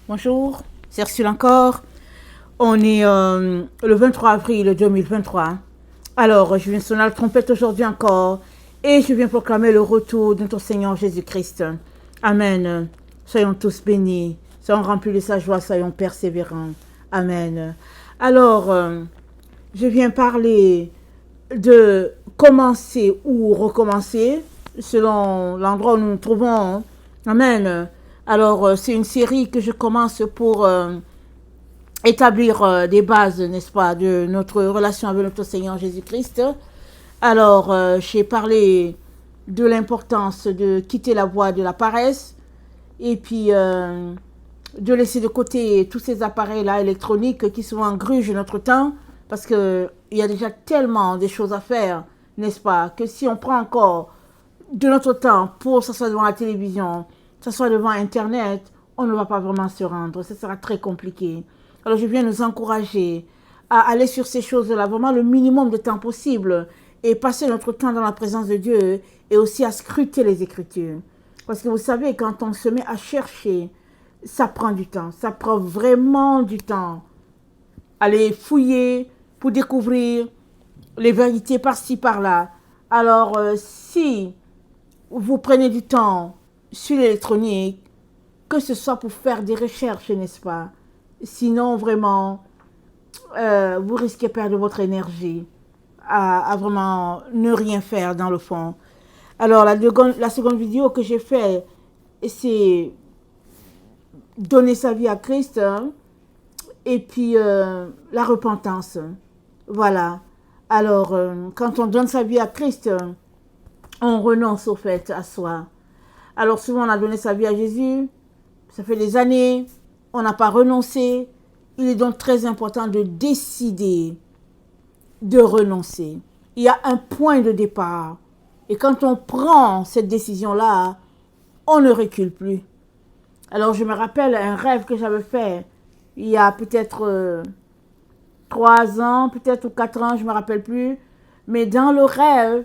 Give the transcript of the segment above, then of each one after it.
Bonjour, c'est Ursule encore. On est le 23 avril 2023. Alors, je viens sonner la trompette aujourd'hui encore et je viens proclamer le retour de notre Seigneur Jésus-Christ. Amen. Soyons tous bénis, soyons remplis de sa joie, soyons persévérants. Amen. Alors, je viens parler de commencer ou recommencer selon l'endroit où nous nous trouvons. Amen. Alors, c'est une série que je commence pour établir des bases, n'est-ce pas, de notre relation avec notre Seigneur Jésus-Christ. Alors, j'ai parlé de l'importance de quitter la voie de la paresse et puis de laisser de côté tous ces appareils-là électroniques qui souvent grugent notre temps parce qu'il y a déjà tellement de choses à faire, n'est-ce pas, que si on prend encore de notre temps pour s'asseoir devant la télévision, s'asseoir devant Internet, on ne va pas vraiment se rendre. Ça sera très compliqué. Alors, je viens nous encourager à aller sur ces choses-là, vraiment le minimum de temps possible et passer notre temps dans la présence de Dieu et aussi à scruter les Écritures. Parce que vous savez, quand on se met à chercher, ça prend du temps. Ça prend vraiment du temps. Aller fouiller pour découvrir les vérités par-ci, par-là. Alors, si vous prenez du temps sur l'électronique, que ce soit pour faire des recherches, n'est-ce pas? Sinon, vraiment, vous risquez de perdre votre énergie à vraiment ne rien faire dans le fond. Alors, la seconde vidéo que j'ai faite, c'est donner sa vie à Christ, hein, et puis la repentance. Voilà. Alors, quand on donne sa vie à Christ, on renonce au fait à soi. Alors, souvent, on a donné sa vie à Jésus. Ça fait des années, on n'a pas renoncé. Il est donc très important de décider de renoncer. Il y a un point de départ. Et quand on prend cette décision-là, on ne recule plus. Alors, je me rappelle un rêve que j'avais fait il y a peut-être 3 ans, peut-être ou 4 ans, je ne me rappelle plus. Mais dans le rêve,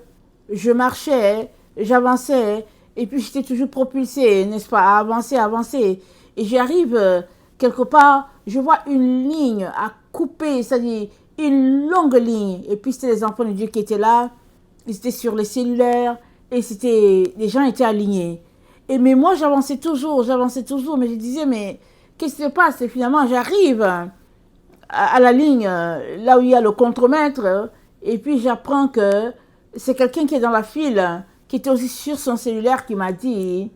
je marchais, j'avançais, et puis j'étais toujours propulsée, n'est-ce pas, à avancer, avancer. Et j'arrive quelque part, je vois une ligne à couper, c'est-à-dire une longue ligne. Et puis c'était les enfants de Dieu qui étaient là, ils étaient sur les cellulaires, et les gens étaient alignés. Mais moi j'avançais toujours, mais je disais, mais qu'est-ce qui se passe? Et finalement j'arrive à la ligne, là où il y a le contremaître, et puis j'apprends que c'est quelqu'un qui est dans la file, qui était aussi sur son cellulaire, qui m'a dit,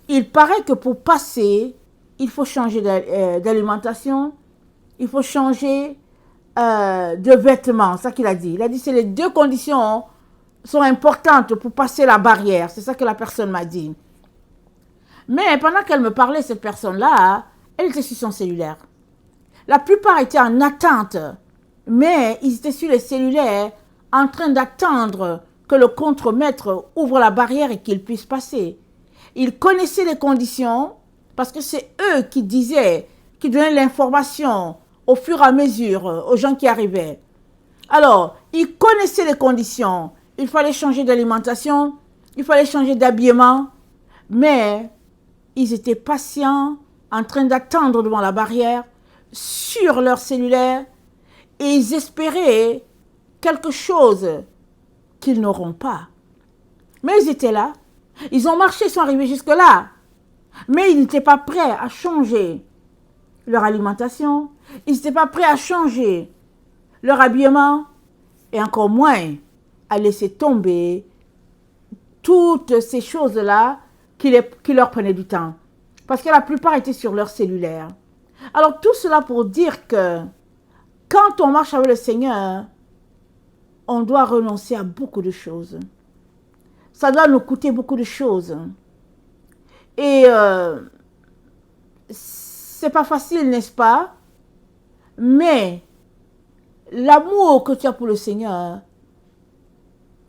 il paraît que pour passer, il faut changer d'alimentation, il faut changer de vêtements, c'est ça qu'il a dit. Il a dit, c'est les deux conditions sont importantes pour passer la barrière, c'est ça que la personne m'a dit. Mais pendant qu'elle me parlait, cette personne-là, elle était sur son cellulaire. La plupart étaient en attente, mais ils étaient sur les cellulaires en train d'attendre que le contremaître ouvre la barrière et qu'ils puissent passer. Ils connaissaient les conditions parce que c'est eux qui disaient, qui donnaient l'information au fur et à mesure aux gens qui arrivaient. Alors, ils connaissaient les conditions. Il fallait changer d'alimentation, il fallait changer d'habillement, mais ils étaient patients en train d'attendre devant la barrière sur leur cellulaire et ils espéraient quelque chose qu'ils n'auront pas. Mais ils étaient là. Ils ont marché, ils sont arrivés jusque-là. Mais ils n'étaient pas prêts à changer leur alimentation. Ils n'étaient pas prêts à changer leur habillement. Et encore moins à laisser tomber toutes ces choses-là qui leur prenaient du temps. Parce que la plupart étaient sur leur cellulaire. Alors tout cela pour dire que quand on marche avec le Seigneur, on doit renoncer à beaucoup de choses. Ça doit nous coûter beaucoup de choses. Et c'est pas facile, n'est-ce pas? Mais l'amour que tu as pour le Seigneur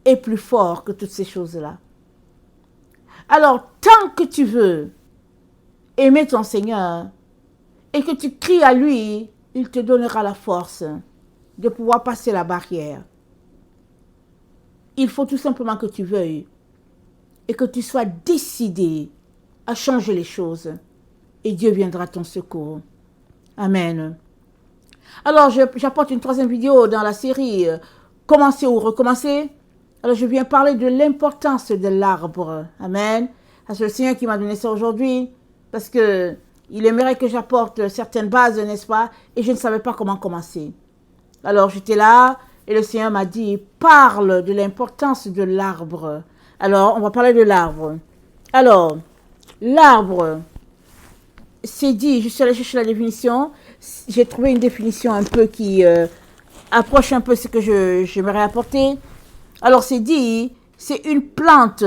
est plus fort que toutes ces choses-là. Alors, tant que tu veux aimer ton Seigneur et que tu cries à lui, il te donnera la force de pouvoir passer la barrière. Il faut tout simplement que tu veuilles et que tu sois décidé à changer les choses et Dieu viendra à ton secours. Amen. Alors, j'apporte une troisième vidéo dans la série Commencer ou recommencer. Alors, je viens parler de l'importance de l'arbre. Amen. C'est le Seigneur qui m'a donné ça aujourd'hui parce que il aimerait que j'apporte certaines bases, n'est-ce pas? Et je ne savais pas comment commencer. Alors, j'étais là et le Seigneur m'a dit, parle de l'importance de l'arbre. Alors, on va parler de l'arbre. Alors, l'arbre, c'est dit, je suis allée chercher la définition. J'ai trouvé une définition un peu qui approche un peu ce que j'aimerais apporter. Alors, c'est dit, c'est une plante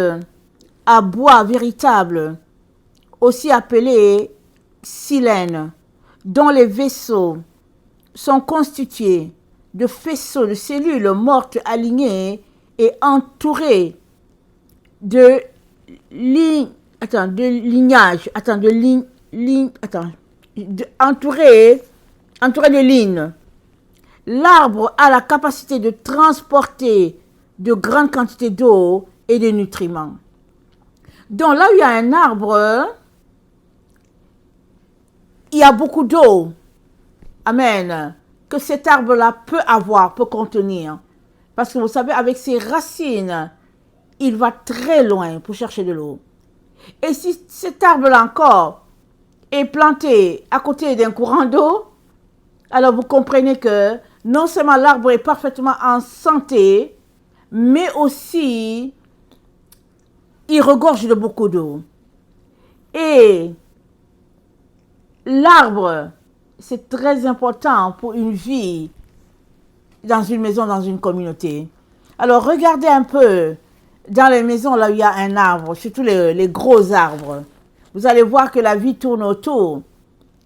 à bois véritable, aussi appelée silène, dont les vaisseaux sont constitués de faisceaux de cellules mortes alignées et entourées de entourées de lignes. L'arbre a la capacité de transporter de grandes quantités d'eau et de nutriments. Donc là où il y a un arbre, il y a beaucoup d'eau. Amen. Que cet arbre-là peut contenir. Parce que vous savez, avec ses racines, il va très loin pour chercher de l'eau. Et si cet arbre-là encore est planté à côté d'un courant d'eau, alors vous comprenez que non seulement l'arbre est parfaitement en santé, mais aussi il regorge de beaucoup d'eau. Et l'arbre, c'est très important pour une vie dans une maison, dans une communauté. Alors regardez un peu dans les maisons là où il y a un arbre, surtout les gros arbres. Vous allez voir que la vie tourne autour.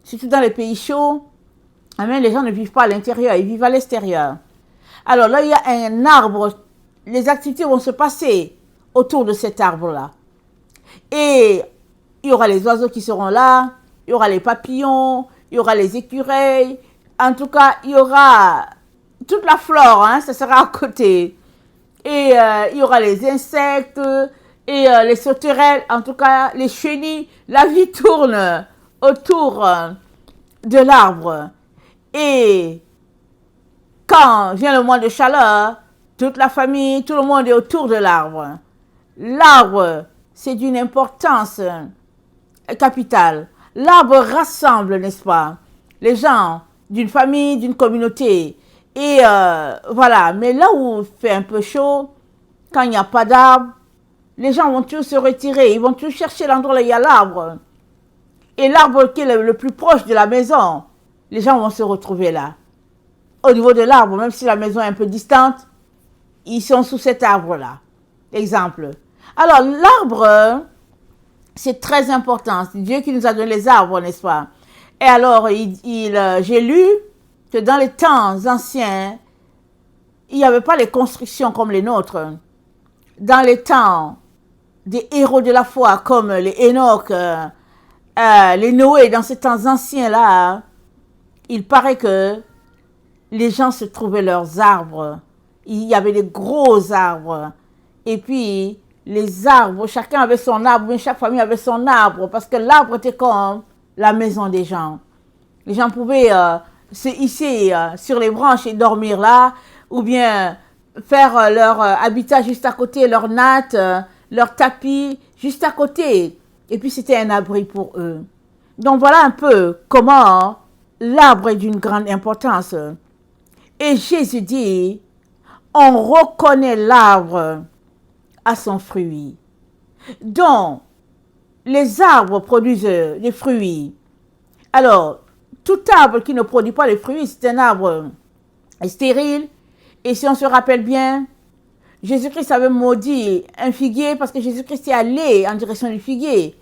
Surtout dans les pays chauds, les gens ne vivent pas à l'intérieur, ils vivent à l'extérieur. Alors là, il y a un arbre, les activités vont se passer autour de cet arbre-là. Et il y aura les oiseaux qui seront là, il y aura les papillons, il y aura les écureuils. En tout cas, il y aura toute la flore, ça sera à côté. Et il y aura les insectes et les sauterelles, en tout cas les chenilles. La vie tourne autour de l'arbre. Et quand vient le mois de chaleur, toute la famille, tout le monde est autour de l'arbre. L'arbre, c'est d'une importance capitale. L'arbre rassemble, n'est-ce pas, les gens d'une famille, d'une communauté. Et voilà, mais là où il fait un peu chaud, quand il n'y a pas d'arbre, les gens vont tous se retirer, ils vont tous chercher l'endroit où il y a l'arbre. Et l'arbre qui est le plus proche de la maison, les gens vont se retrouver là. Au niveau de l'arbre, même si la maison est un peu distante, ils sont sous cet arbre-là. Exemple. Alors, l'arbre, c'est très important. C'est Dieu qui nous a donné les arbres, n'est-ce pas? Et alors, j'ai lu que dans les temps anciens, il n'y avait pas les constructions comme les nôtres. Dans les temps des héros de la foi, comme les Enoch, les Noé, dans ces temps anciens-là, il paraît que les gens se trouvaient leurs arbres. Il y avait des gros arbres. Et puis, les arbres, chacun avait son arbre, mais chaque famille avait son arbre, parce que l'arbre était comme la maison des gens. Les gens pouvaient se hisser sur les branches et dormir là, ou bien faire leur habitat juste à côté, leur natte, leur tapis juste à côté. Et puis, c'était un abri pour eux. Donc, voilà un peu comment l'arbre est d'une grande importance. Et Jésus dit, on reconnaît l'arbre à son fruit. Donc, les arbres produisent des fruits. Alors, tout arbre qui ne produit pas de fruits, c'est un arbre stérile. Et si on se rappelle bien, Jésus-Christ avait maudit un figuier parce que Jésus-Christ est allé en direction du figuier.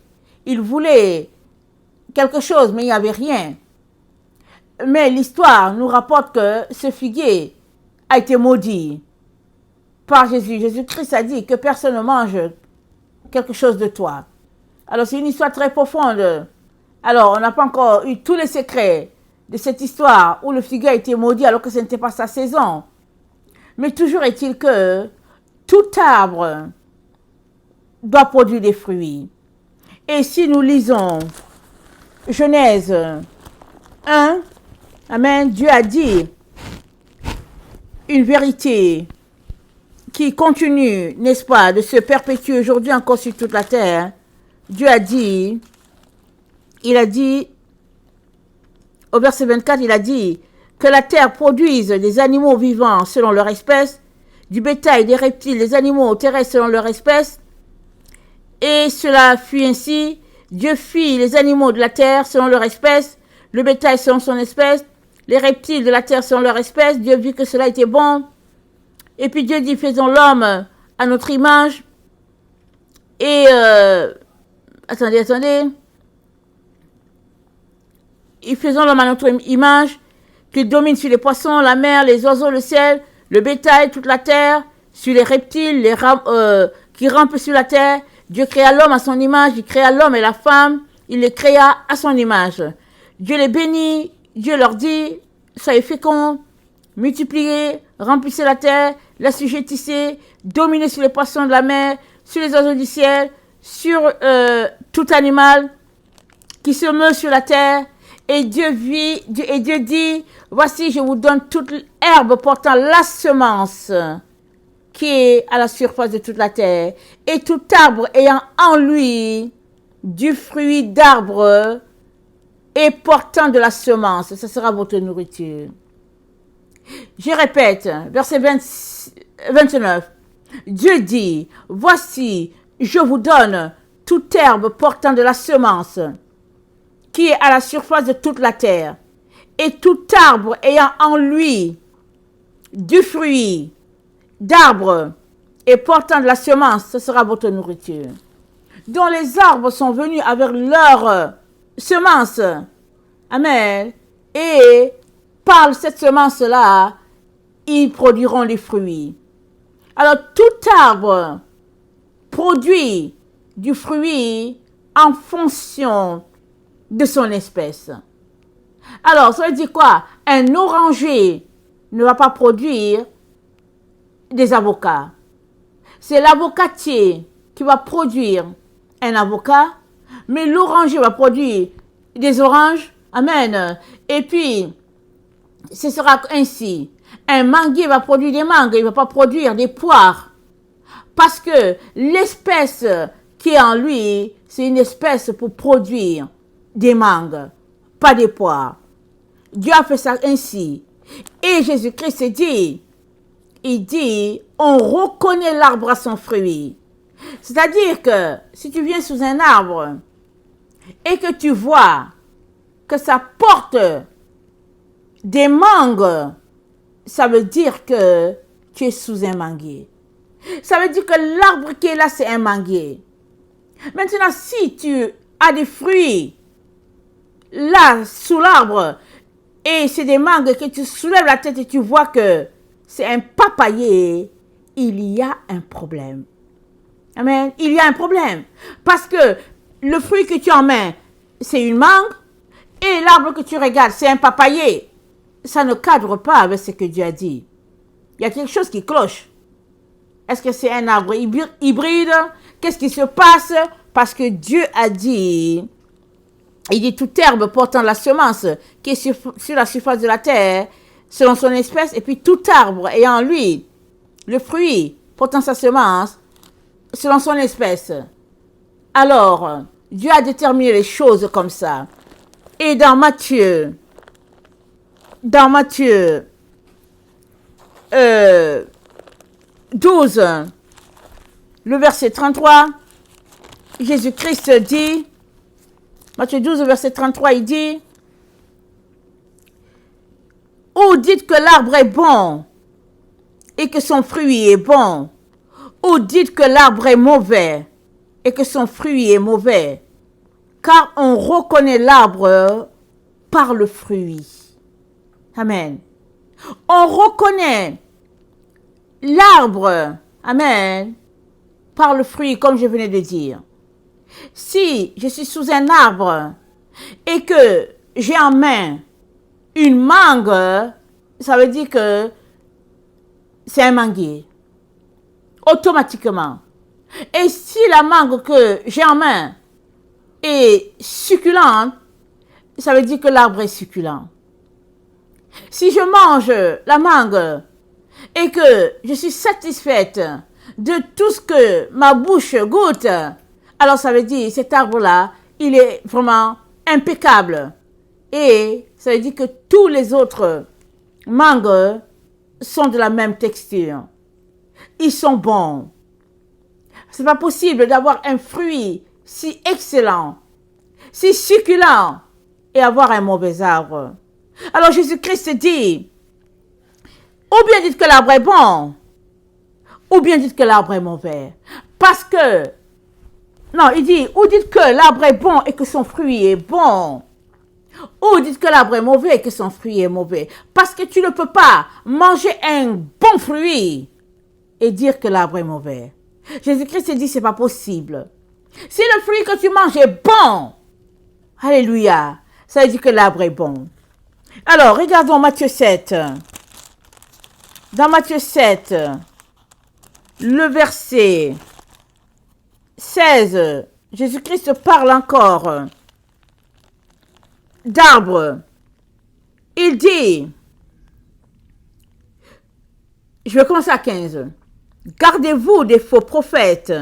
Il voulait quelque chose, mais il n'y avait rien. Mais l'histoire nous rapporte que ce figuier a été maudit par Jésus. Jésus-Christ a dit que personne ne mange quelque chose de toi. Alors c'est une histoire très profonde. Alors on n'a pas encore eu tous les secrets de cette histoire où le figuier a été maudit alors que ce n'était pas sa saison. Mais toujours est-il que tout arbre doit produire des fruits. Et si nous lisons Genèse 1, amen, Dieu a dit une vérité qui continue, n'est-ce pas, de se perpétuer aujourd'hui encore sur toute la terre. Dieu a dit, il a dit, au verset 24, il a dit que la terre produise des animaux vivants selon leur espèce, du bétail, des reptiles, des animaux terrestres selon leur espèce. Et cela fut ainsi. Dieu fit les animaux de la terre selon leur espèce, le bétail selon son espèce, les reptiles de la terre selon leur espèce. Dieu vit que cela était bon. Et puis Dieu dit, faisons l'homme à notre image. Et, attendez. Et faisons l'homme à notre image, qu'il domine sur les poissons, la mer, les oiseaux, le ciel, le bétail, toute la terre, sur les reptiles, qui rampent sur la terre. Dieu créa l'homme à son image, il créa l'homme et la femme, il les créa à son image. Dieu les bénit, Dieu leur dit, soyez féconds, multipliez, remplissez la terre, l'assujettissez, dominez sur les poissons de la mer, sur les oiseaux du ciel, sur tout animal qui se meut sur la terre. Et Dieu dit, voici, je vous donne toute herbe portant la semence qui est à la surface de toute la terre, et tout arbre ayant en lui du fruit d'arbre et portant de la semence, ce sera votre nourriture. Je répète, verset 29, Dieu dit, voici, je vous donne toute herbe portant de la semence qui est à la surface de toute la terre, et tout arbre ayant en lui du fruit d'arbres et portant de la semence, ce sera votre nourriture. Dont les arbres sont venus avec leur semence. Amen. Et par cette semence-là, ils produiront les fruits. Alors, tout arbre produit du fruit en fonction de son espèce. Alors, ça veut dire quoi? Un oranger ne va pas produire des avocats. C'est l'avocatier qui va produire un avocat, mais l'oranger va produire des oranges. Amen. Et puis, ce sera ainsi. Un manguier va produire des mangues, il ne va pas produire des poires. Parce que l'espèce qui est en lui, c'est une espèce pour produire des mangues, pas des poires. Dieu a fait ça ainsi. Et Jésus-Christ dit, il dit, on reconnaît l'arbre à son fruit. C'est-à-dire que si tu viens sous un arbre et que tu vois que ça porte des mangues, ça veut dire que tu es sous un manguier. Ça veut dire que l'arbre qui est là, c'est un manguier. Maintenant, si tu as des fruits là, sous l'arbre, et c'est des mangues que tu soulèves la tête et tu vois que c'est un papayer, il y a un problème. Amen. Il y a un problème. Parce que le fruit que tu en mets, c'est une mangue, et l'arbre que tu regardes, c'est un papayer. Ça ne cadre pas avec ce que Dieu a dit. Il y a quelque chose qui cloche. Est-ce que c'est un arbre hybride? Qu'est-ce qui se passe? Parce que Dieu a dit, il dit toute herbe portant la semence qui est sur la surface de la terre, selon son espèce, et puis tout arbre ayant en lui le fruit portant sa semence, selon son espèce. Alors, Dieu a déterminé les choses comme ça. Et dans Matthieu 12, le verset 33, Jésus-Christ dit, Matthieu 12, verset 33, il dit, ou dites que l'arbre est bon et que son fruit est bon, ou dites que l'arbre est mauvais et que son fruit est mauvais, car on reconnaît l'arbre par le fruit. Amen. On reconnaît l'arbre, amen, par le fruit, comme je venais de dire. Si je suis sous un arbre et que j'ai en main une mangue, ça veut dire que c'est un manguier. Automatiquement. Et si la mangue que j'ai en main est succulente, ça veut dire que l'arbre est succulent. Si je mange la mangue et que je suis satisfaite de tout ce que ma bouche goûte, alors ça veut dire que cet arbre-là, il est vraiment impeccable. Et ça veut dire que tous les autres mangues sont de la même texture. Ils sont bons. C'est pas possible d'avoir un fruit si excellent, si succulent et avoir un mauvais arbre. Alors Jésus-Christ dit, ou bien dites que l'arbre est bon, ou bien dites que l'arbre est mauvais. Parce que, non, il dit, ou dites que l'arbre est bon et que son fruit est bon. Ou dites que l'arbre est mauvais et que son fruit est mauvais. Parce que tu ne peux pas manger un bon fruit et dire que l'arbre est mauvais. Jésus-Christ dit, c'est pas possible. Si le fruit que tu manges est bon, alléluia, ça veut dire que l'arbre est bon. Alors, regardons Matthieu 7. Dans Matthieu 7, le verset 16, Jésus-Christ parle encore d'arbres. Il dit, je vais commencer à 15. Gardez-vous des faux prophètes.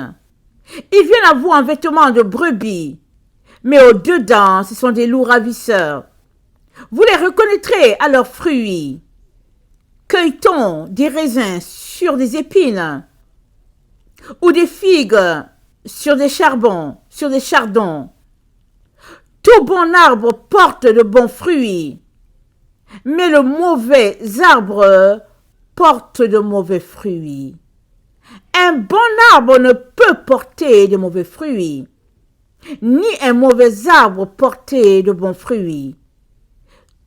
Ils viennent à vous en vêtements de brebis, mais au-dedans, ce sont des loups ravisseurs. Vous les reconnaîtrez à leurs fruits. Cueille-t-on des raisins sur des épines ou des figues sur des chardons? Tout bon arbre porte de bons fruits, mais le mauvais arbre porte de mauvais fruits. Un bon arbre ne peut porter de mauvais fruits, ni un mauvais arbre porter de bons fruits.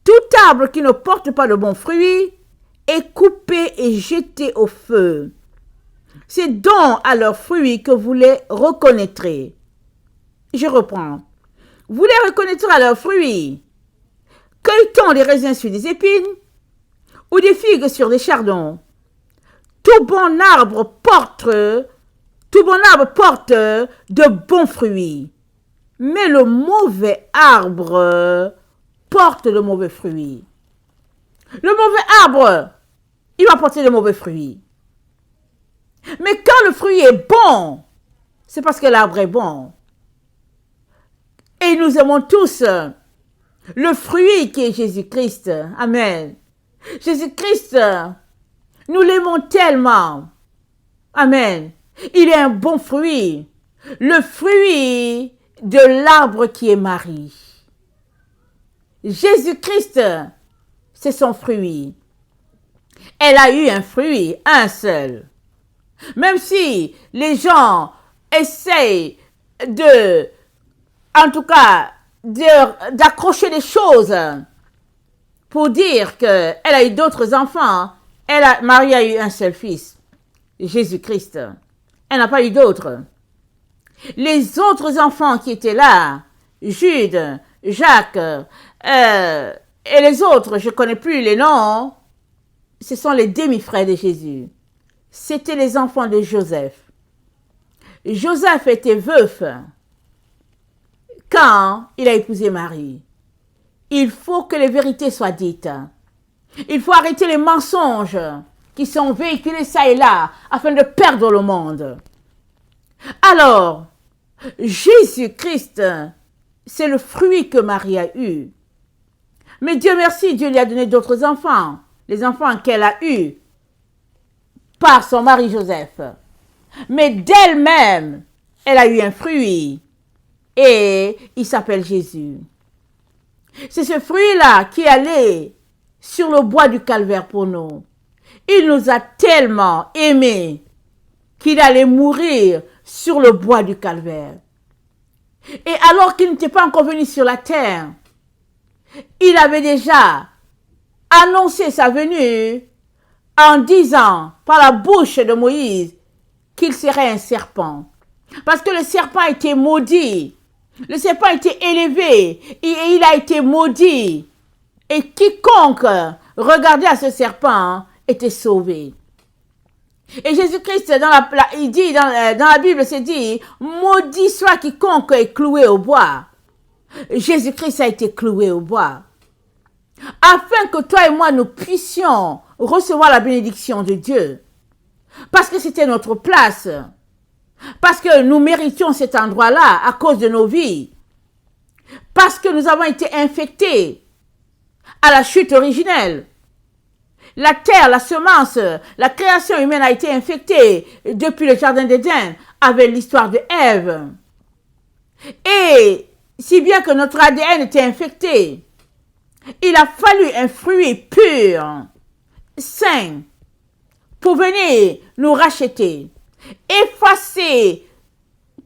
Tout arbre qui ne porte pas de bons fruits est coupé et jeté au feu. C'est donc à leurs fruits que vous les reconnaîtrez. Je reprends. Vous les reconnaîtrez à leurs fruits. Cueille-t-on des raisins sur des épines ou des figues sur des chardons? Tout bon arbre porte de bons fruits, mais le mauvais arbre porte de mauvais fruits. Le mauvais arbre, il va porter de mauvais fruits. Mais quand le fruit est bon, c'est parce que l'arbre est bon. Et nous aimons tous le fruit qui est Jésus-Christ. Amen. Jésus-Christ, nous l'aimons tellement. Amen. Il est un bon fruit. Le fruit de l'arbre qui est Marie. Jésus-Christ, c'est son fruit. Elle a eu un fruit, un seul. Même si les gens essayent d'accrocher des choses pour dire qu'elle a eu d'autres enfants, Marie a eu un seul fils, Jésus-Christ. Elle n'a pas eu d'autres. Les autres enfants qui étaient là, Jude, Jacques, et les autres, je ne connais plus les noms, ce sont les demi-frères de Jésus. C'étaient les enfants de Joseph. Joseph était veuf quand il a épousé Marie. Il faut que les vérités soient dites. Il faut arrêter les mensonges qui sont véhiculés ça et là afin de perdre le monde. Alors, Jésus-Christ, c'est le fruit que Marie a eu. Mais Dieu merci, Dieu lui a donné d'autres enfants. Les enfants qu'elle a eus par son mari Joseph. Mais d'elle-même, elle a eu un fruit. Et il s'appelle Jésus. C'est ce fruit-là qui est allé sur le bois du calvaire pour nous. Il nous a tellement aimés qu'il allait mourir sur le bois du calvaire. Et alors qu'il n'était pas encore venu sur la terre, il avait déjà annoncé sa venue en disant par la bouche de Moïse qu'il serait un serpent. Parce que le serpent était maudit. Le serpent était élevé et il a été maudit. Et quiconque regardait à ce serpent était sauvé. Et Jésus-Christ, il dit dans la Bible, c'est dit, maudit soit quiconque est cloué au bois. Jésus-Christ a été cloué au bois. Afin que toi et moi, nous puissions recevoir la bénédiction de Dieu. Parce que c'était notre place. Parce que nous méritions cet endroit-là à cause de nos vies. Parce que nous avons été infectés à la chute originelle. La terre, la semence, la création humaine a été infectée depuis le jardin d'Éden avec l'histoire de Ève. Et si bien que notre ADN était infecté, il a fallu un fruit pur, sain, pour venir nous racheter, effacer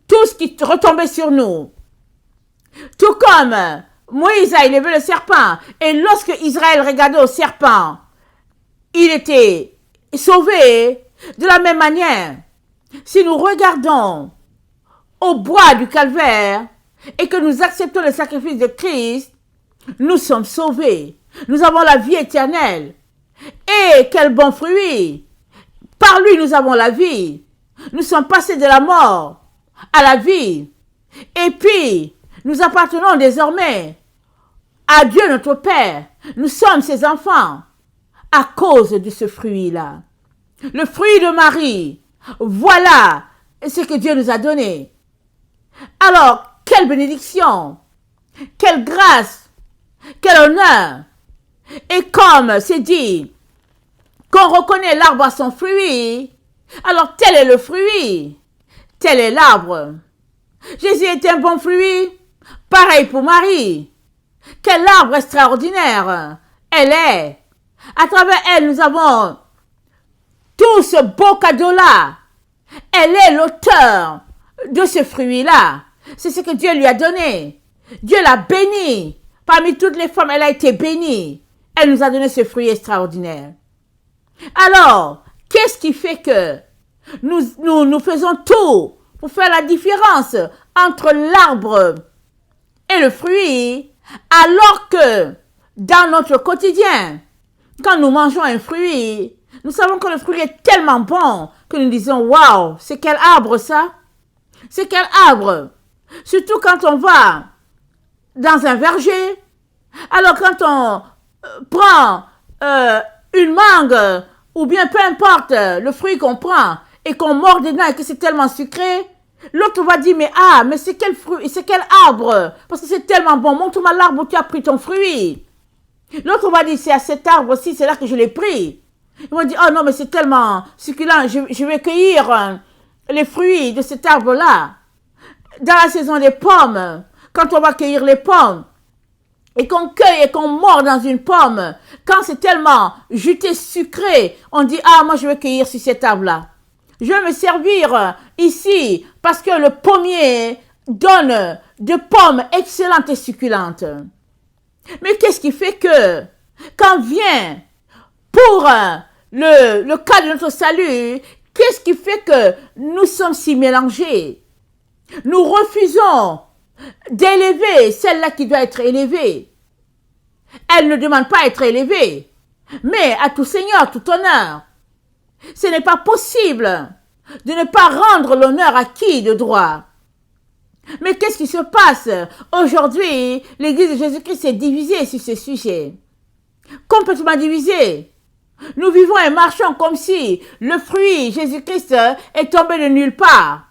tout ce qui retombait sur nous. Tout comme Moïse a élevé le serpent, et lorsque Israël regardait au serpent, il était sauvé. De la même manière, si nous regardons au bois du calvaire et que nous acceptons le sacrifice de Christ, nous sommes sauvés. Nous avons la vie éternelle. Et quel bon fruit! Par lui, nous avons la vie. Nous sommes passés de la mort à la vie. Et puis, nous appartenons désormais à Dieu notre Père. Nous sommes ses enfants à cause de ce fruit-là. Le fruit de Marie, voilà ce que Dieu nous a donné. Alors, quelle bénédiction, quelle grâce, quel honneur. Et comme c'est dit, qu'on reconnaît l'arbre à son fruit, alors tel est le fruit, tel est l'arbre. Jésus est un bon fruit, pareil pour Marie. Quel arbre extraordinaire elle est. À travers elle, nous avons tout ce beau cadeau-là. Elle est l'auteur de ce fruit-là. C'est ce que Dieu lui a donné. Dieu l'a bénie. Parmi toutes les femmes, elle a été bénie. Elle nous a donné ce fruit extraordinaire. Alors, qu'est-ce qui fait que nous faisons tout pour faire la différence entre l'arbre et le fruit, alors que dans notre quotidien, quand nous mangeons un fruit, nous savons que le fruit est tellement bon que nous disons, waouh, c'est quel arbre ça? C'est quel arbre? Surtout quand on va dans un verger. Alors quand on prend une mangue ou bien peu importe le fruit qu'on prend et qu'on mord dedans et que c'est tellement sucré, l'autre va dire, mais c'est quel fruit, c'est quel arbre? Parce que c'est tellement bon, montre-moi l'arbre où tu as pris ton fruit. L'autre va dire, c'est à cet arbre-ci, c'est là que je l'ai pris. Ils vont dire, oh non, mais c'est tellement succulent, je vais cueillir les fruits de cet arbre-là. Dans la saison des pommes, quand on va cueillir les pommes, et qu'on cueille et qu'on mord dans une pomme, quand c'est tellement juté sucré, on dit, ah, moi je vais cueillir sur cet arbre-là. Je vais me servir ici, parce que le pommier donne de pommes excellentes et succulentes. Mais qu'est-ce qui fait que, quand vient pour le cas de notre salut, qu'est-ce qui fait que nous sommes si mélangés? Nous refusons d'élever celle-là qui doit être élevée. Elle ne demande pas à être élevée, mais à tout seigneur, tout honneur. Ce n'est pas possible de ne pas rendre l'honneur à qui de droit. Mais qu'est-ce qui se passe? Aujourd'hui, l'Église de Jésus-Christ est divisée sur ce sujet. Complètement divisée. Nous vivons et marchons comme si le fruit Jésus-Christ est tombé de nulle part.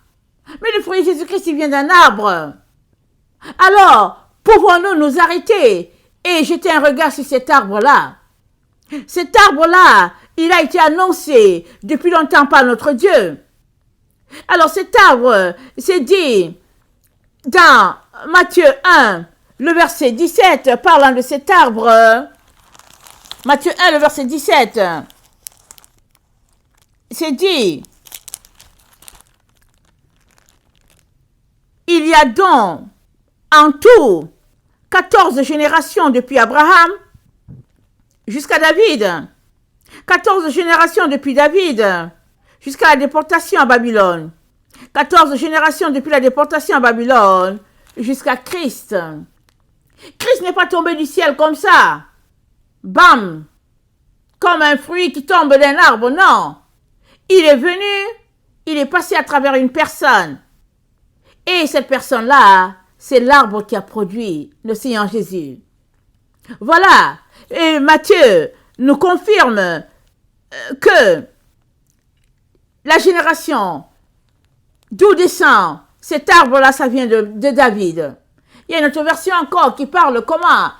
Mais le fruit Jésus-Christ, il vient d'un arbre. Alors, pouvons-nous nous arrêter et jeter un regard sur cet arbre-là? Cet arbre-là, il a été annoncé depuis longtemps par notre Dieu. Alors cet arbre, c'est dit dans Matthieu 1, le verset 17, parlant de cet arbre. Matthieu 1, le verset 17. C'est dit, il y a donc en tout 14 générations depuis Abraham jusqu'à David. 14 générations depuis David jusqu'à la déportation à Babylone. 14 générations depuis la déportation à Babylone jusqu'à Christ. Christ n'est pas tombé du ciel comme ça. Bam! Comme un fruit qui tombe d'un arbre, non. Il est venu, il est passé à travers une personne. Et cette personne-là, c'est l'arbre qui a produit le Seigneur Jésus. Voilà. Et Matthieu nous confirme que la génération d'où descend cet arbre-là, ça vient de David. Il y a une autre version encore qui parle comment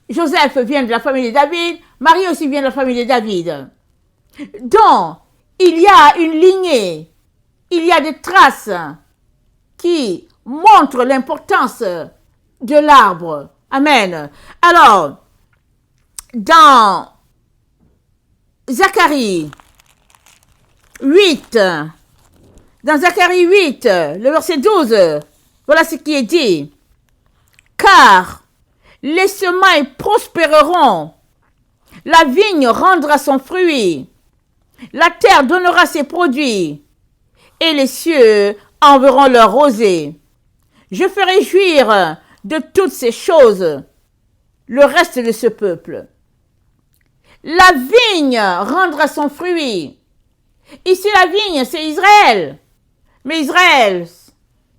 Joseph vient de la famille de David, Marie aussi vient de la famille de David. Donc, il y a une lignée, il y a des traces qui montrent l'importance de l'arbre. Amen. Alors, dans Zacharie 8, le verset 12, voilà ce qui est dit. Car les semailles prospéreront, la vigne rendra son fruit, la terre donnera ses produits, et les cieux enverront leur rosée. Je ferai jouir de toutes ces choses le reste de ce peuple. La vigne rendra son fruit. Ici, la vigne, c'est Israël. Mais Israël,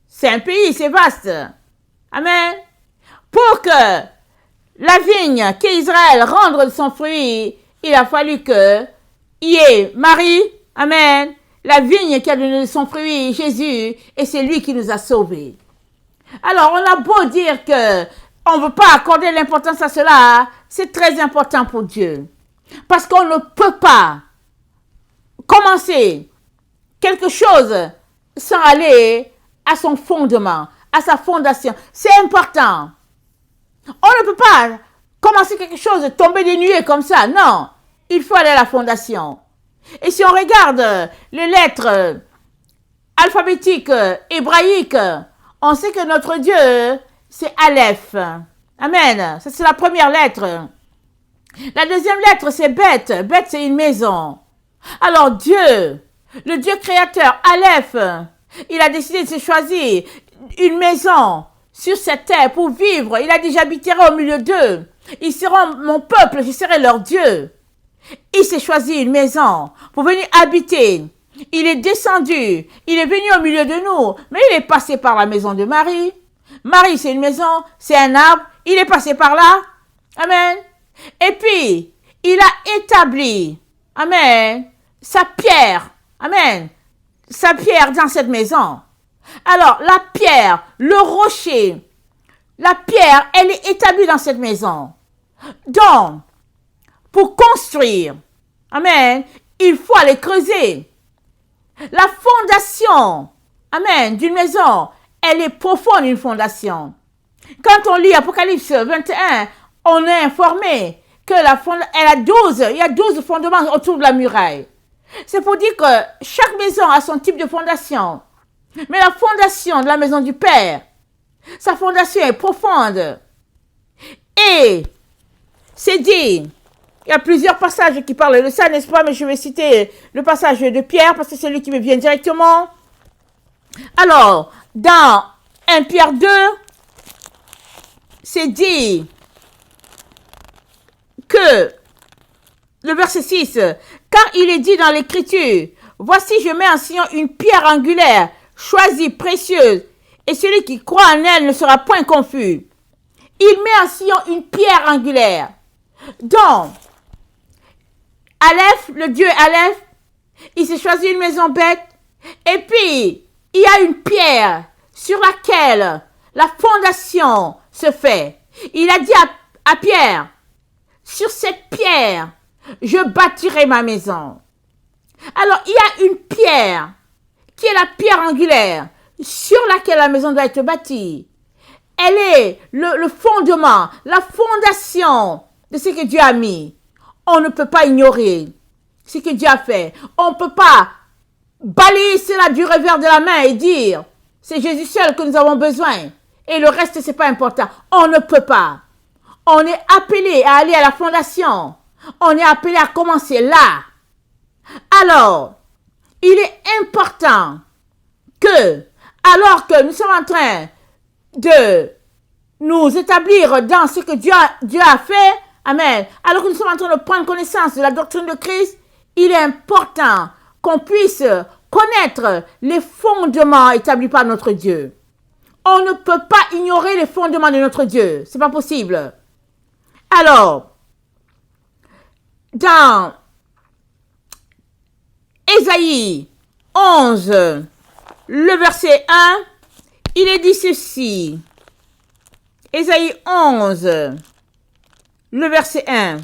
c'est un pays, c'est vaste. Amen. Pour que la vigne qu'Israël rende son fruit, il a fallu que y ait Marie, amen, la vigne qui a donné son fruit, Jésus, et c'est lui qui nous a sauvés. Alors, on a beau dire que on ne veut pas accorder l'importance à cela, c'est très important pour Dieu. Parce qu'on ne peut pas commencer quelque chose sans aller à son fondement, à sa fondation. C'est important. On ne peut pas commencer quelque chose, tomber des nuées comme ça. Non, il faut aller à la fondation. Et si on regarde les lettres alphabétiques hébraïques, on sait que notre Dieu, c'est Aleph. Amen. Ça, c'est la première lettre. La deuxième lettre, c'est Beth. Beth, c'est une maison. Alors Dieu, le Dieu créateur, Aleph, il a décidé de se choisir une maison sur cette terre pour vivre. Il a dit, j'habiterai au milieu d'eux. Ils seront mon peuple, je serai leur Dieu. Il s'est choisi une maison pour venir habiter. Il est descendu, il est venu au milieu de nous, mais il est passé par la maison de Marie. Marie, c'est une maison, c'est un arbre, il est passé par là. Amen. Et puis, il a établi, amen, sa pierre, amen, sa pierre dans cette maison. Alors, la pierre, le rocher, la pierre, elle est établie dans cette maison. Donc, pour construire, amen, il faut aller creuser. La fondation, amen, d'une maison, elle est profonde, une fondation. Quand on lit Apocalypse 21, on est informé que il y a 12 fondements autour de la muraille. C'est pour dire que chaque maison a son type de fondation. Mais la fondation de la maison du Père, sa fondation est profonde. Et c'est dit, il y a plusieurs passages qui parlent de ça, n'est-ce pas? Mais je vais citer le passage de Pierre parce que c'est lui qui me vient directement. Alors, dans 1 Pierre 2, c'est dit que, le verset 6, car il est dit dans l'Écriture, voici je mets en Sion une pierre angulaire, choisie, précieuse, et celui qui croit en elle ne sera point confus. Il met en Sion une pierre angulaire. Donc, Aleph, le Dieu Aleph, il s'est choisi une maison bête, et puis, il y a une pierre sur laquelle la fondation se fait. Il a dit à Pierre, sur cette pierre, je bâtirai ma maison. Alors, il y a une pierre qui est la pierre angulaire sur laquelle la maison doit être bâtie. Elle est le fondement, la fondation de ce que Dieu a mis. On ne peut pas ignorer ce que Dieu a fait. On ne peut pas balayer cela du revers de la main et dire, c'est Jésus seul que nous avons besoin. Et le reste, c'est pas important. On ne peut pas. On est appelé à aller à la fondation. On est appelé à commencer là. Alors, il est important que, alors que nous sommes en train de nous établir dans ce que Dieu a fait, amen, alors que nous sommes en train de prendre connaissance de la doctrine de Christ, il est important qu'on puisse connaître les fondements établis par notre Dieu. On ne peut pas ignorer les fondements de notre Dieu. C'est pas possible. Alors, dans Ésaïe 11, le verset 1, il est dit ceci. Ésaïe 11, le verset 1.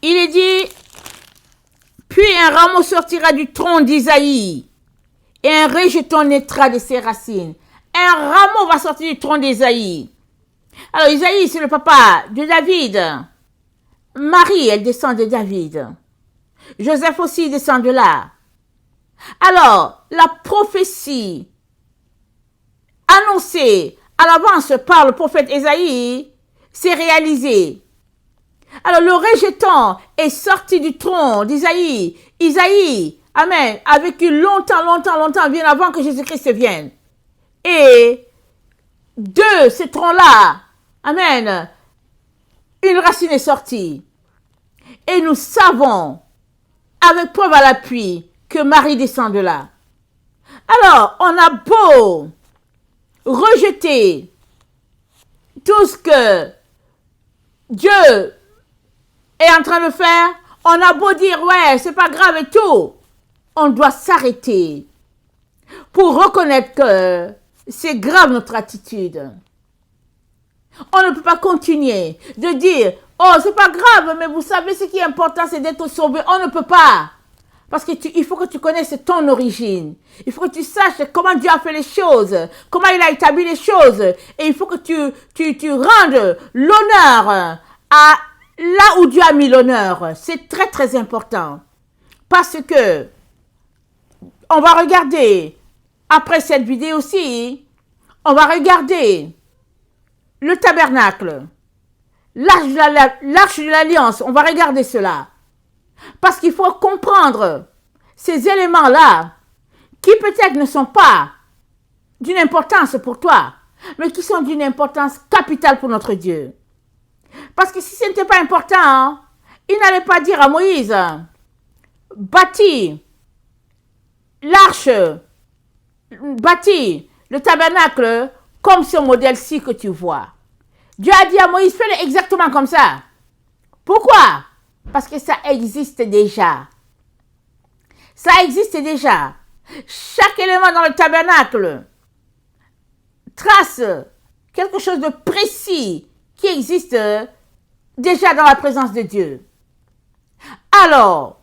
Il est dit, puis un rameau sortira du tronc d'Isaïe et un rejeton naîtra de ses racines. Un rameau va sortir du tronc d'Isaïe. Alors Isaïe, c'est le papa de David. Marie, elle descend de David. Joseph aussi descend de là. Alors, la prophétie annoncée à l'avance par le prophète Ésaïe s'est réalisée. Alors, le rejeton est sorti du tronc d'Isaïe. Isaïe, amen, a vécu longtemps, bien avant que Jésus-Christ vienne. Et de ce tronc-là, amen, une racine est sortie. Et nous savons, avec preuve à l'appui, que Marie descend de là. Alors, on a beau rejeter tout ce que Dieu est en train de faire, on a beau dire, ouais, c'est pas grave et tout, on doit s'arrêter pour reconnaître que c'est grave notre attitude. On ne peut pas continuer de dire, oh, c'est pas grave, mais vous savez, ce qui est important, c'est d'être sauvé. On ne peut pas. Parce qu'il faut que tu connaisses ton origine. Il faut que tu saches comment Dieu a fait les choses, comment il a établi les choses. Et il faut que tu rendes l'honneur à là où Dieu a mis l'honneur. C'est très, très important. Parce que, on va regarder, après cette vidéo aussi, on va regarder le tabernacle, l'arche de l'alliance, on va regarder cela. Parce qu'il faut comprendre ces éléments-là qui peut-être ne sont pas d'une importance pour toi, mais qui sont d'une importance capitale pour notre Dieu. Parce que si ce n'était pas important, il n'allait pas dire à Moïse, bâtis l'arche, bâtis le tabernacle comme ce modèle-ci que tu vois. Dieu a dit à Moïse, fais-le exactement comme ça. Pourquoi? Parce que ça existe déjà. Ça existe déjà. Chaque élément dans le tabernacle trace quelque chose de précis qui existe déjà dans la présence de Dieu. Alors,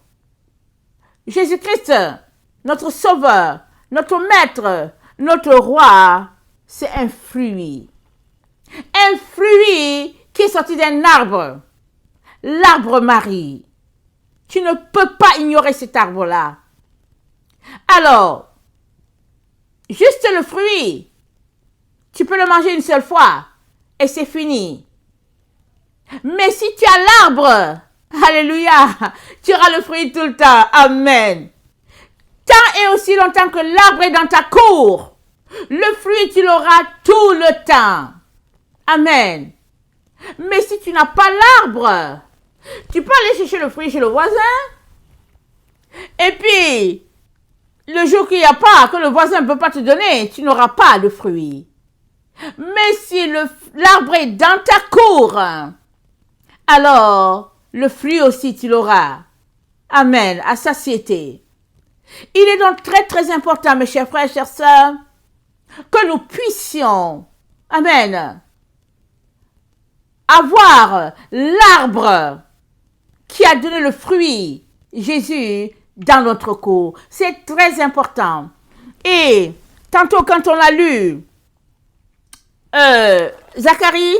Jésus-Christ, notre Sauveur, notre Maître, notre Roi, c'est un fruit. Un fruit qui est sorti d'un arbre. L'arbre Marie. Tu ne peux pas ignorer cet arbre-là. Alors, juste le fruit, tu peux le manger une seule fois et c'est fini. Mais si tu as l'arbre, alléluia, tu auras le fruit tout le temps. Amen. Tant et aussi longtemps que l'arbre est dans ta cour, le fruit, tu l'auras tout le temps. Amen. Mais si tu n'as pas l'arbre, tu peux aller chercher le fruit chez le voisin. Et puis, le jour qu'il n'y a pas, que le voisin ne peut pas te donner, tu n'auras pas de fruit. Mais si l'arbre est dans ta cour, alors le fruit aussi tu l'auras. Amen. À satiété. Il est donc très très important, mes chers frères et chères sœurs, que nous puissions, amen, avoir l'arbre qui a donné le fruit, Jésus, dans notre cour. C'est très important. Et tantôt quand on a lu Zacharie,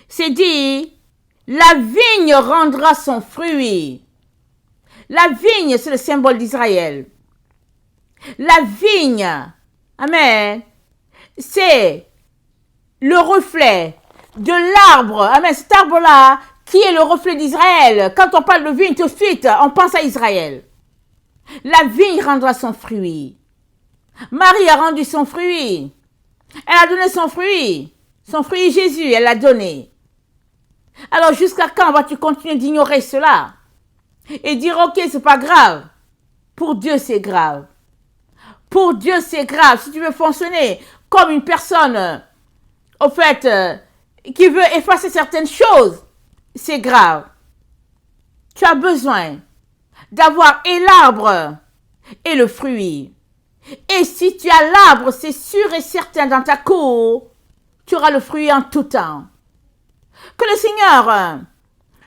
c'est dit, la vigne rendra son fruit. La vigne, c'est le symbole d'Israël. La vigne, amen, c'est le reflet de l'arbre, amen, cet arbre-là, qui est le reflet d'Israël. Quand on parle de vigne, tout de suite, on pense à Israël. La vigne rendra son fruit. Marie a rendu son fruit. Elle a donné son fruit. Son fruit, Jésus, elle l'a donné. Alors, jusqu'à quand vas-tu continuer d'ignorer cela? Et dire, ok, c'est pas grave. Pour Dieu, c'est grave. Pour Dieu, c'est grave. Si tu veux fonctionner comme une personne, au fait, qui veut effacer certaines choses, c'est grave. Tu as besoin d'avoir et l'arbre et le fruit. Et si tu as l'arbre, c'est sûr et certain dans ta cour, tu auras le fruit en tout temps. Que le Seigneur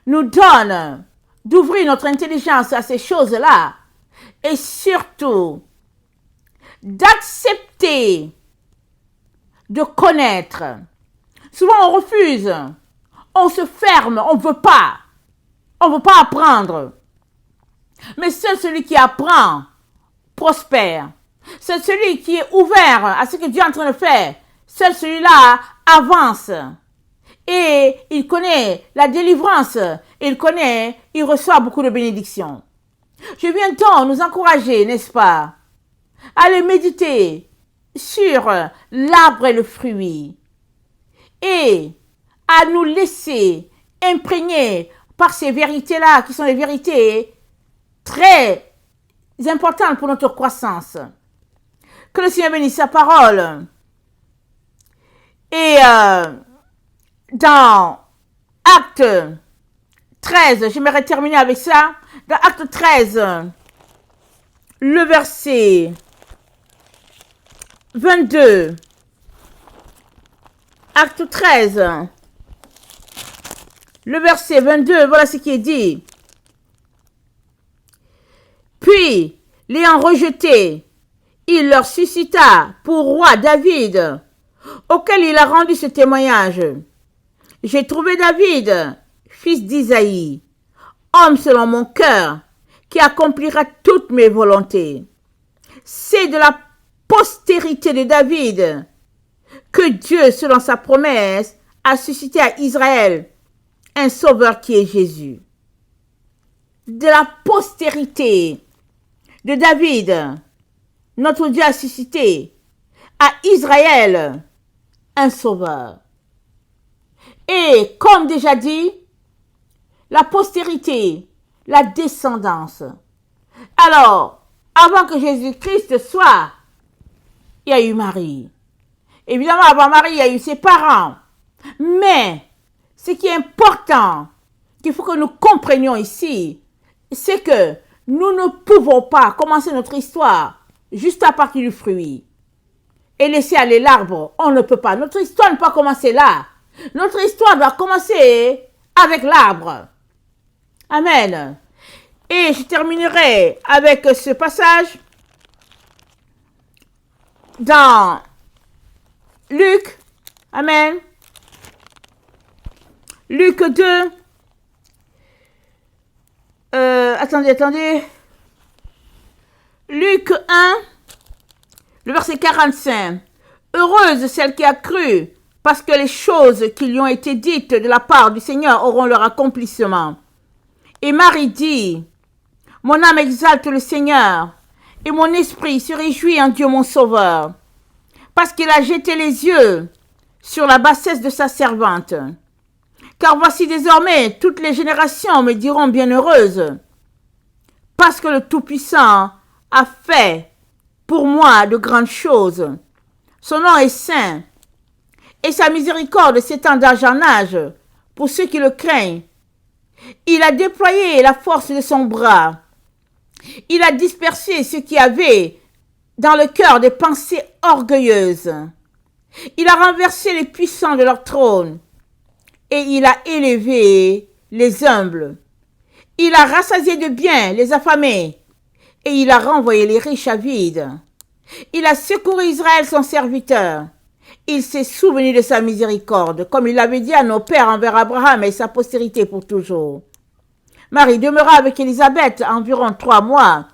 nous donne d'ouvrir notre intelligence à ces choses-là et surtout d'accepter de connaître. Souvent on refuse, on se ferme, on ne veut pas apprendre. Mais seul celui qui apprend prospère. Seul celui qui est ouvert à ce que Dieu est en train de faire, seul celui-là avance. Et il connaît la délivrance, il reçoit beaucoup de bénédictions. Je viens donc nous encourager, n'est-ce pas, à aller méditer sur l'arbre et le fruit et à nous laisser imprégner par ces vérités-là qui sont des vérités très importantes pour notre croissance. Que le Seigneur bénisse sa parole. Et dans Acte 13, j'aimerais terminer avec ça. Dans Acte 13, le verset 22. Acte 13, le verset 22, voilà ce qui est dit. Puis, l'ayant rejeté, il leur suscita pour roi David, auquel il a rendu ce témoignage. J'ai trouvé David, fils d'Isaïe, homme selon mon cœur, qui accomplira toutes mes volontés. C'est de la postérité de David que Dieu, selon sa promesse, a suscité à Israël un sauveur qui est Jésus. De la postérité de David, notre Dieu a suscité à Israël un sauveur. Et comme déjà dit, la postérité, la descendance. Alors, avant que Jésus-Christ soit, il y a eu Marie. Évidemment, avant Marie, il y a eu ses parents. Mais, ce qui est important, qu'il faut que nous comprenions ici, c'est que nous ne pouvons pas commencer notre histoire juste à partir du fruit et laisser aller l'arbre. On ne peut pas. Notre histoire ne peut pas commencer là. Notre histoire doit commencer avec l'arbre. Amen. Et je terminerai avec ce passage dans Luc. Amen. Luc 2. Attendez. Luc 1, le verset 45. Heureuse celle qui a cru, parce que les choses qui lui ont été dites de la part du Seigneur auront leur accomplissement. Et Marie dit, mon âme exalte le Seigneur, et mon esprit se réjouit en Dieu mon Sauveur, parce qu'il a jeté les yeux sur la bassesse de sa servante. Car voici désormais, toutes les générations me diront bienheureuse, parce que le Tout-Puissant a fait pour moi de grandes choses. Son nom est saint, et sa miséricorde s'étend d'âge en âge pour ceux qui le craignent. Il a déployé la force de son bras. Il a dispersé ceux qui avaient dans le cœur des pensées orgueilleuses. Il a renversé les puissants de leur trône, et il a élevé les humbles. Il a rassasié de biens les affamés, et il a renvoyé les riches à vide. Il a secouru Israël son serviteur. Il s'est souvenu de sa miséricorde, comme il l'avait dit à nos pères envers Abraham et sa postérité pour toujours. Marie demeura avec Élisabeth environ 3 mois,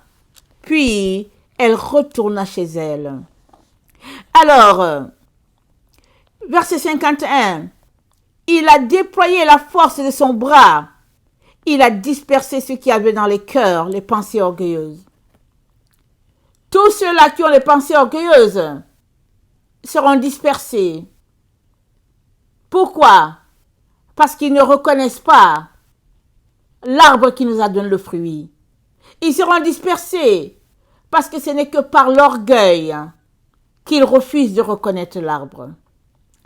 puis elle retourna chez elle. Alors, verset 51, il a déployé la force de son bras. Il a dispersé ceux qui avaient dans les cœurs les pensées orgueilleuses. Tous ceux-là qui ont les pensées orgueilleuses seront dispersés. Pourquoi? Parce qu'ils ne reconnaissent pas l'arbre qui nous a donné le fruit. Ils seront dispersés Parce que ce n'est que par l'orgueil qu'ils refusent de reconnaître l'arbre.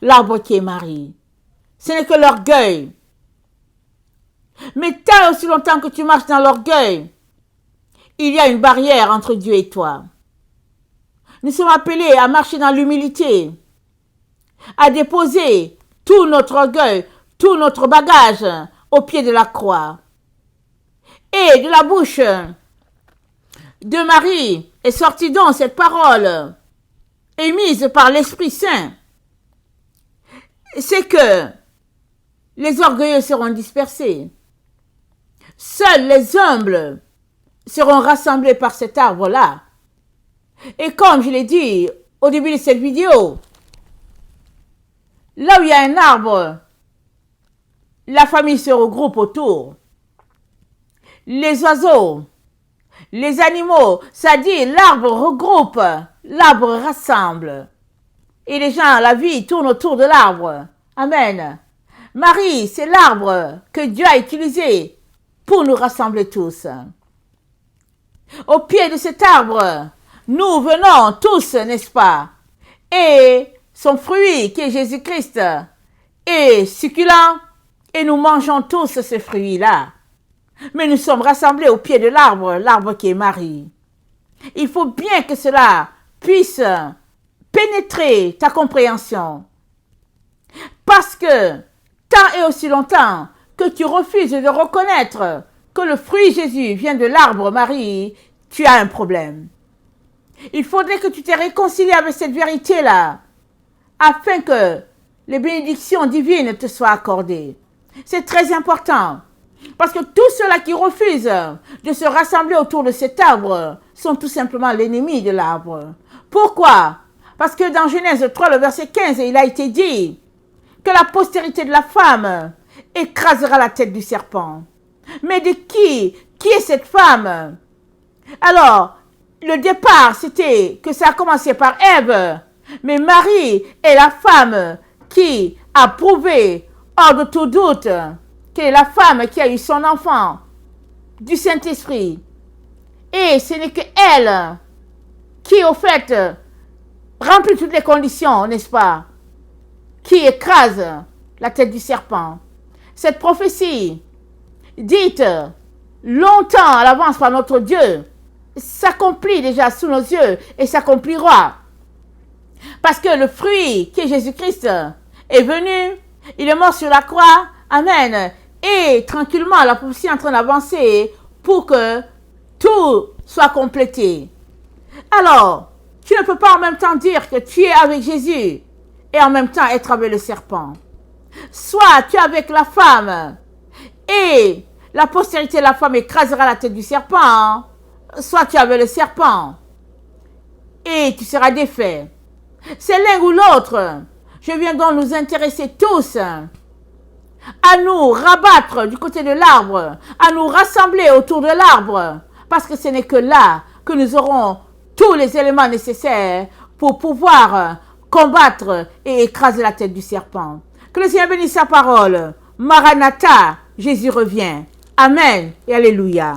L'arbre qui est Marie. Ce n'est que l'orgueil. Mais tant aussi longtemps que tu marches dans l'orgueil, il y a une barrière entre Dieu et toi. Nous sommes appelés à marcher dans l'humilité, à déposer tout notre orgueil, tout notre bagage au pied de la croix. Et de la bouche de Marie est sortie donc cette parole émise par l'Esprit Saint. C'est que les orgueilleux seront dispersés. Seuls les humbles seront rassemblés par cet arbre-là. Et comme je l'ai dit au début de cette vidéo, là où il y a un arbre, la famille se regroupe autour. Les oiseaux, les animaux, ça dit l'arbre regroupe, l'arbre rassemble. Et les gens, la vie tourne autour de l'arbre. Amen. Marie, c'est l'arbre que Dieu a utilisé pour nous rassembler tous. Au pied de cet arbre, nous venons tous, n'est-ce pas? Et son fruit, qui est Jésus-Christ, est succulent et nous mangeons tous ce fruit-là. Mais nous sommes rassemblés au pied de l'arbre, l'arbre qui est Marie. Il faut bien que cela puisse pénétrer ta compréhension. Parce que tant et aussi longtemps que tu refuses de reconnaître que le fruit Jésus vient de l'arbre Marie, tu as un problème. Il faudrait que tu te réconcilies avec cette vérité-là, afin que les bénédictions divines te soient accordées. C'est très important, parce que tous ceux-là qui refusent de se rassembler autour de cet arbre sont tout simplement l'ennemi de l'arbre. Pourquoi? Parce que dans Genèse 3, le verset 15, il a été dit que la postérité de la femme écrasera la tête du serpent. Mais de qui? Qui est cette femme? Alors, le départ, c'était que ça a commencé par Ève. Mais Marie est la femme qui a prouvé, hors de tout doute, qu'elle est la femme qui a eu son enfant du Saint-Esprit. Et ce n'est que elle qui, au fait, remplit toutes les conditions, n'est-ce pas, qui écrase la tête du serpent. Cette prophétie, dite longtemps à l'avance par notre Dieu, s'accomplit déjà sous nos yeux et s'accomplira. Parce que le fruit qui est Jésus-Christ est venu, il est mort sur la croix, amen, et tranquillement la prophétie est en train d'avancer pour que tout soit complété. Alors, tu ne peux pas en même temps dire que tu es avec Jésus et en même temps être avec le serpent. Soit tu es avec la femme et la postérité de la femme écrasera la tête du serpent, soit tu es avec le serpent et tu seras défait. C'est l'un ou l'autre. Je viens donc nous intéresser tous à nous rabattre du côté de l'arbre, à nous rassembler autour de l'arbre, parce que ce n'est que là que nous aurons tous les éléments nécessaires pour pouvoir combattre et écraser la tête du serpent. Que le Seigneur bénisse sa parole. Maranatha, Jésus revient. Amen et alléluia.